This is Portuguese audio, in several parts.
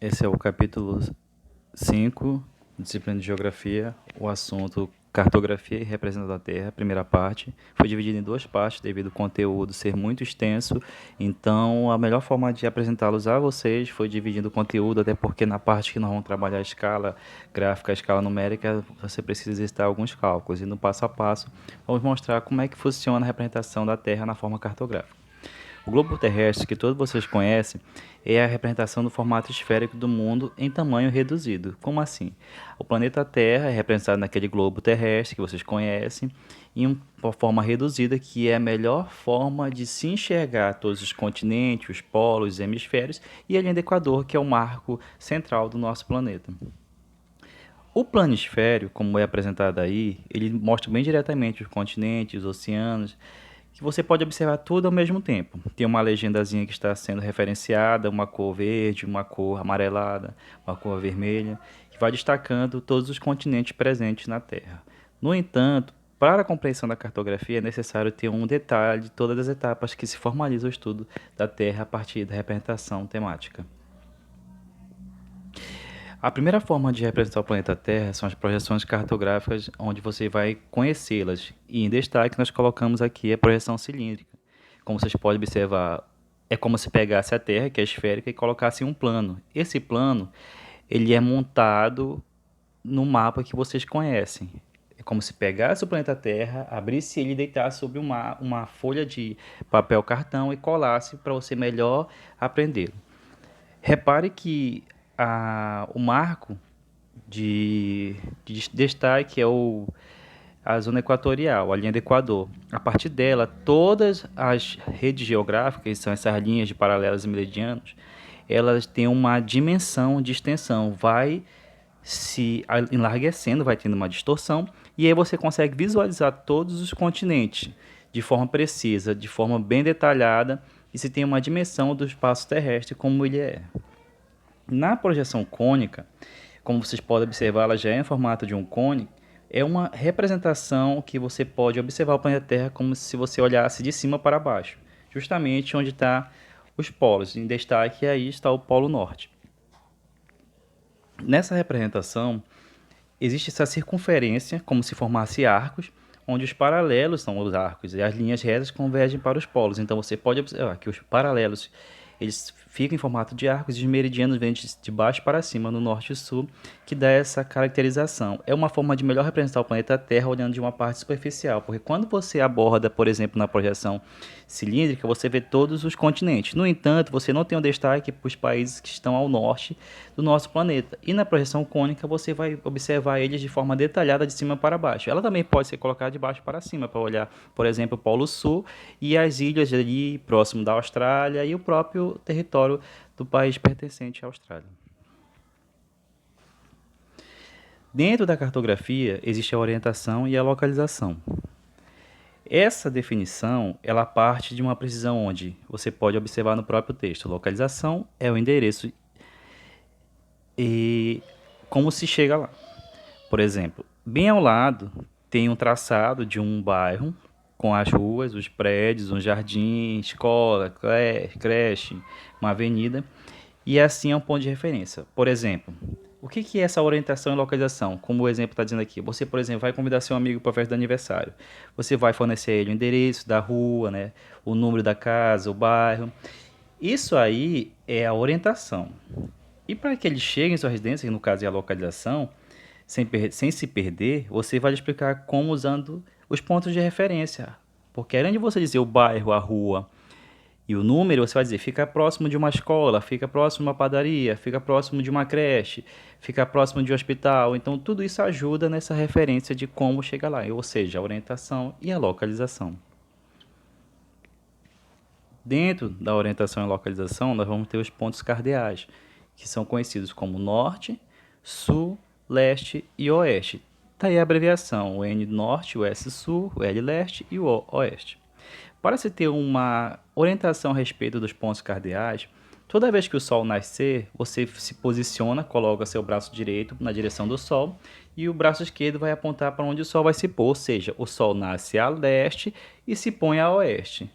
Esse é o capítulo 5, disciplina de Geografia, o assunto Cartografia e Representação da Terra, primeira parte. Foi dividido em duas partes devido ao conteúdo ser muito extenso, então a melhor forma de apresentá-los a vocês foi dividindo o conteúdo, até porque na parte que nós vamos trabalhar a escala gráfica, a escala numérica, você precisa exercitar alguns cálculos, e no passo a passo vamos mostrar como é que funciona a representação da Terra na forma cartográfica. O globo terrestre, que todos vocês conhecem, é a representação do formato esférico do mundo em tamanho reduzido. Como assim? O planeta Terra é representado naquele globo terrestre que vocês conhecem, em uma forma reduzida, que é a melhor forma de se enxergar todos os continentes, os polos, os hemisférios e a linha do Equador, que é o marco central do nosso planeta. O planisfério, como é apresentado aí, ele mostra bem diretamente os continentes, os oceanos, que você pode observar tudo ao mesmo tempo. Tem uma legendazinha que está sendo referenciada, uma cor verde, uma cor amarelada, uma cor vermelha, que vai destacando todos os continentes presentes na Terra. No entanto, para a compreensão da cartografia é necessário ter um detalhe de todas as etapas que se formaliza o estudo da Terra a partir da representação temática. A primeira forma de representar o planeta Terra são as projeções cartográficas, onde você vai conhecê-las. E em destaque nós colocamos aqui a projeção cilíndrica. Como vocês podem observar, é como se pegasse a Terra, que é esférica, e colocasse um plano. Esse plano, ele é montado no mapa que vocês conhecem. É como se pegasse o planeta Terra, abrisse ele e deitasse sobre uma folha de papel cartão e colasse para você melhor aprender. Repare que o marco de destaque é a zona equatorial, a linha do Equador. A partir dela, todas as redes geográficas, que são essas linhas de paralelos e meridianos, elas têm uma dimensão de extensão, vai se enlarguecendo, vai tendo uma distorção, e aí você consegue visualizar todos os continentes de forma precisa, de forma bem detalhada, e se tem uma dimensão do espaço terrestre como ele é. Na projeção cônica, como vocês podem observar, ela já é em formato de um cone, é uma representação que você pode observar o planeta Terra como se você olhasse de cima para baixo, justamente onde está os polos. Em destaque, aí está o Polo Norte. Nessa representação, existe essa circunferência, como se formasse arcos, onde os paralelos são os arcos e as linhas retas convergem para os polos. Então você pode observar que os paralelos eles ficam em formato de arcos e os meridianos vêm de baixo para cima, no norte e sul, que dá essa caracterização. É uma forma de melhor representar o planeta Terra olhando de uma parte superficial, porque quando você aborda, por exemplo, na projeção cilíndrica, você vê todos os continentes. No entanto, você não tem um destaque para os países que estão ao norte do nosso planeta. E na projeção cônica, você vai observar eles de forma detalhada de cima para baixo. Ela também pode ser colocada de baixo para cima, para olhar, por exemplo, o Polo Sul e as ilhas ali próximo da Austrália e o próprio território do país pertencente à Austrália. Dentro da cartografia existe a orientação e a localização. Essa definição, ela parte de uma precisão onde você pode observar no próprio texto. Localização é o endereço e como se chega lá. Por exemplo, bem ao lado tem um traçado de um bairro com as ruas, os prédios, um jardim, escola, creche, uma avenida, e assim é um ponto de referência. Por exemplo, o que é essa orientação e localização? Como o exemplo está dizendo aqui, você, por exemplo, vai convidar seu amigo para a festa de aniversário. Você vai fornecer a ele o endereço da rua, né, o número da casa, o bairro. Isso aí é a orientação. E para que ele chegue em sua residência, que no caso é a localização, sem se perder, você vai explicar como usando os pontos de referência. Porque além de você dizer o bairro, a rua e o número, você vai dizer fica próximo de uma escola, fica próximo de uma padaria, fica próximo de uma creche, fica próximo de um hospital. Então tudo isso ajuda nessa referência de como chegar lá, ou seja, a orientação e a localização. Dentro da orientação e localização, nós vamos ter os pontos cardeais, que são conhecidos como norte, sul, leste e oeste. Está aí a abreviação, o N norte, o S sul, o L leste e o O oeste. Para se ter uma orientação a respeito dos pontos cardeais, toda vez que o Sol nascer, você se posiciona, coloca seu braço direito na direção do Sol e o braço esquerdo vai apontar para onde o Sol vai se pôr, ou seja, o Sol nasce a leste e se põe a oeste.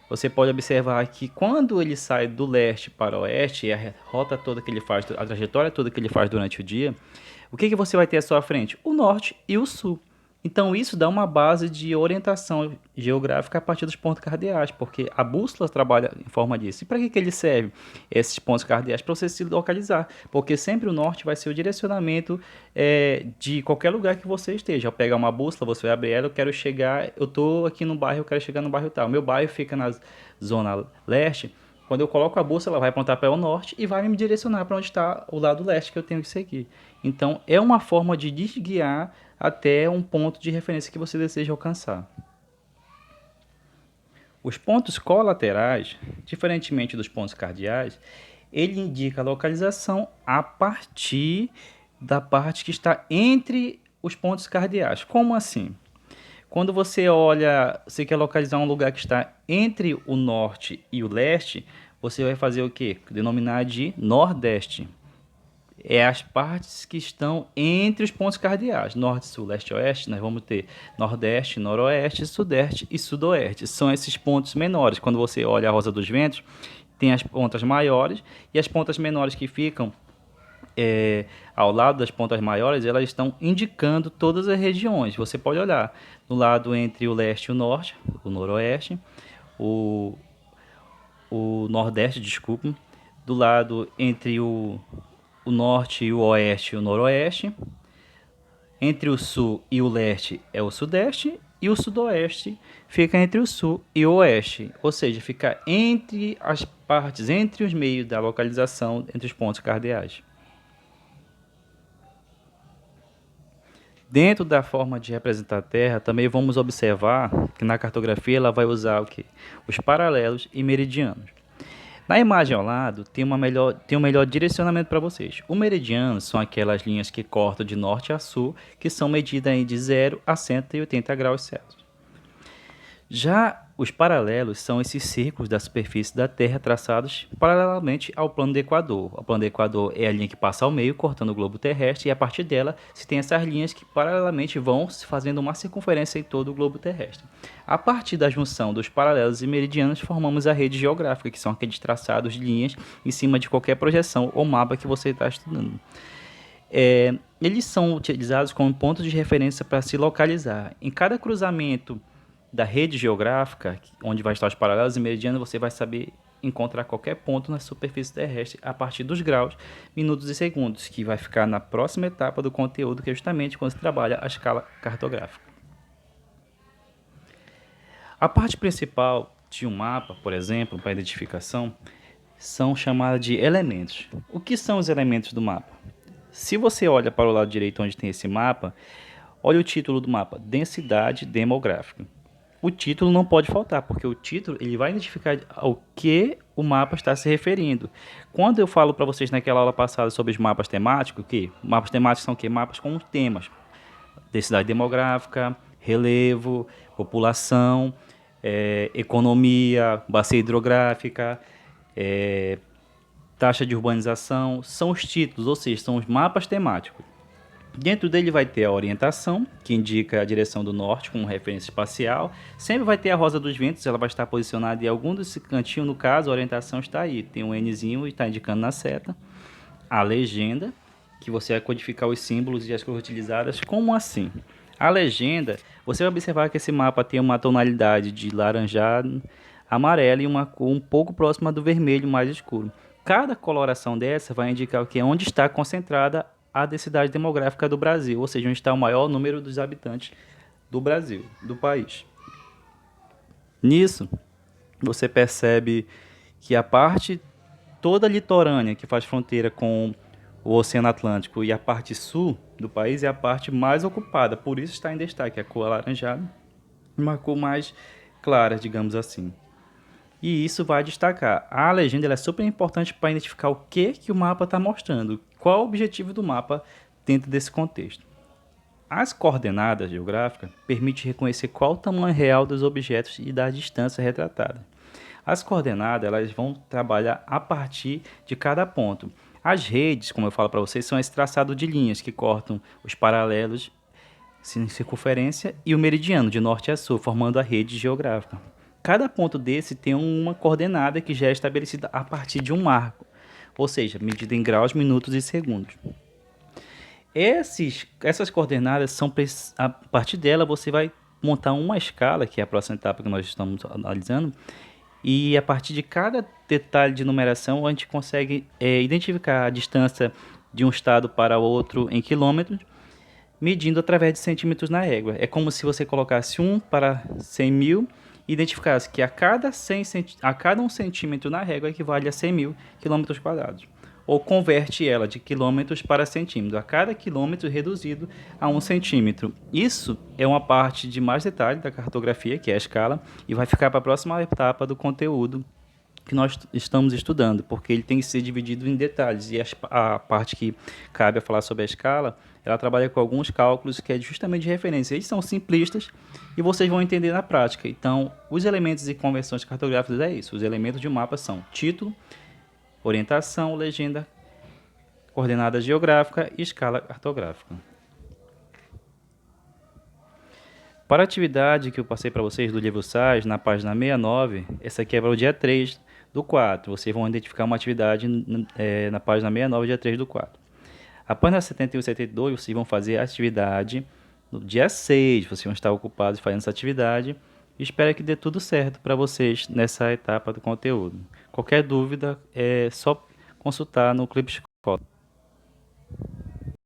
você pode observar que quando ele sai do leste para o oeste, e a rota toda que ele faz, a trajetória toda que ele faz durante o dia, o que você vai ter à sua frente? O norte e o sul. Então isso dá uma base de orientação geográfica a partir dos pontos cardeais, porque a bússola trabalha em forma disso. E para que ele serve, esses pontos cardeais? Para você se localizar, porque sempre o norte vai ser o direcionamento de qualquer lugar que você esteja. Ao pegar uma bússola, você vai abrir ela, eu estou aqui no bairro, eu quero chegar no bairro tal. Meu bairro fica na zona leste. Quando eu coloco a bússola, ela vai apontar para o norte e vai me direcionar para onde está o lado leste que eu tenho que seguir. Então, é uma forma de desguiar até um ponto de referência que você deseja alcançar. Os pontos colaterais, diferentemente dos pontos cardeais, ele indica a localização a partir da parte que está entre os pontos cardeais. Como assim? Quando você quer localizar um lugar que está entre o norte e o leste, você vai fazer o quê? Denominar de nordeste. É as partes que estão entre os pontos cardeais. Norte, sul, leste e oeste, nós vamos ter nordeste, noroeste, sudeste e sudoeste. São esses pontos menores. Quando você olha a Rosa dos Ventos, tem as pontas maiores e as pontas menores que ficam ao lado das pontas maiores, elas estão indicando todas as regiões. Você pode olhar no lado entre o leste e o norte, o noroeste, o, o nordeste, desculpa, do lado entre o norte e o oeste, o noroeste, entre o sul e o leste é o sudeste, e o sudoeste fica entre o sul e o oeste, ou seja, fica entre as partes, entre os meios da localização, entre os pontos cardeais. Dentro da forma de representar a Terra, também vamos observar que na cartografia ela vai usar o quê? Os paralelos e meridianos. Na imagem ao lado tem um melhor direcionamento para vocês. O meridiano são aquelas linhas que cortam de norte a sul, que são medidas de 0 a 180 graus Celsius. Já os paralelos são esses círculos da superfície da Terra traçados paralelamente ao plano do Equador. O plano do Equador é a linha que passa ao meio, cortando o globo terrestre, e a partir dela se tem essas linhas que paralelamente vão fazendo uma circunferência em todo o globo terrestre. A partir da junção dos paralelos e meridianos, formamos a rede geográfica, que são aqueles traçados de linhas em cima de qualquer projeção ou mapa que você está estudando. Eles são utilizados como pontos de referência para se localizar. Em cada cruzamento da rede geográfica, onde vai estar os paralelos e meridianos, você vai saber encontrar qualquer ponto na superfície terrestre a partir dos graus, minutos e segundos, que vai ficar na próxima etapa do conteúdo, que é justamente quando se trabalha a escala cartográfica. A parte principal de um mapa, por exemplo, para identificação, são chamadas de elementos. O que são os elementos do mapa? Se você olha para o lado direito onde tem esse mapa, olha o título do mapa, densidade demográfica. O título não pode faltar, porque o título ele vai identificar ao que o mapa está se referindo. Quando eu falo para vocês naquela aula passada sobre os mapas temáticos, mapas temáticos são o quê? Mapas com temas: densidade demográfica, relevo, população, economia, bacia hidrográfica, taxa de urbanização. São os títulos, ou seja, são os mapas temáticos. Dentro dele vai ter a orientação, que indica a direção do norte com referência espacial. Sempre vai ter a Rosa dos Ventos, ela vai estar posicionada em algum desse cantinho, no caso a orientação está aí. Tem um Nzinho e está indicando na seta. A legenda, que você vai codificar os símbolos e as cores utilizadas. Como assim? A legenda, você vai observar que esse mapa tem uma tonalidade de laranjado, amarelo e uma cor um pouco próxima do vermelho mais escuro. Cada coloração dessa vai indicar o que? Onde está concentrada a densidade demográfica do Brasil, ou seja, onde está o maior número dos habitantes do Brasil, do país. Nisso, você percebe que a parte toda litorânea, que faz fronteira com o Oceano Atlântico, e a parte sul do país é a parte mais ocupada, por isso está em destaque a cor alaranjada, uma cor mais clara, digamos assim. E isso vai destacar. A legenda é super importante para identificar o que o mapa está mostrando, qual o objetivo do mapa dentro desse contexto. As coordenadas geográficas permitem reconhecer qual o tamanho real dos objetos e da distância retratada. As coordenadas elas vão trabalhar a partir de cada ponto. As redes, como eu falo para vocês, são esse traçado de linhas que cortam os paralelos em circunferência e o meridiano de norte a sul, formando a rede geográfica. cada ponto desse tem uma coordenada que já é estabelecida a partir de um marco, ou seja, medida em graus, minutos e segundos. Essas coordenadas são, a partir dela você vai montar uma escala, que é a próxima etapa que nós estamos analisando, e a partir de cada detalhe de numeração a gente consegue identificar a distância de um estado para outro em quilômetros, medindo através de centímetros na régua. É como se você colocasse 1 para 100 mil e identificasse que a cada 1 centímetro na régua equivale a 100 mil quilômetros quadrados. Ou converte ela de quilômetros para centímetros, a cada quilômetro reduzido a 1 centímetro. Isso é uma parte de mais detalhe da cartografia, que é a escala, e vai ficar para a próxima etapa do conteúdo que nós estamos estudando, porque ele tem que ser dividido em detalhes, e a parte que cabe a falar sobre a escala, ela trabalha com alguns cálculos que é justamente de referência. Eles são simplistas e vocês vão entender na prática. Então, os elementos e conversões cartográficas é isso. Os elementos de um mapa são título, orientação, legenda, coordenada geográfica e escala cartográfica. Para a atividade que eu passei para vocês do livro SAS, na página 69, essa aqui é para o dia 3 do 4. Vocês vão identificar uma atividade na página 69, dia 3 do 4. A página 71 e 72, vocês vão fazer a atividade no dia 6. Vocês vão estar ocupados fazendo essa atividade. Espero que dê tudo certo para vocês nessa etapa do conteúdo. Qualquer dúvida é só consultar no Clip Escola.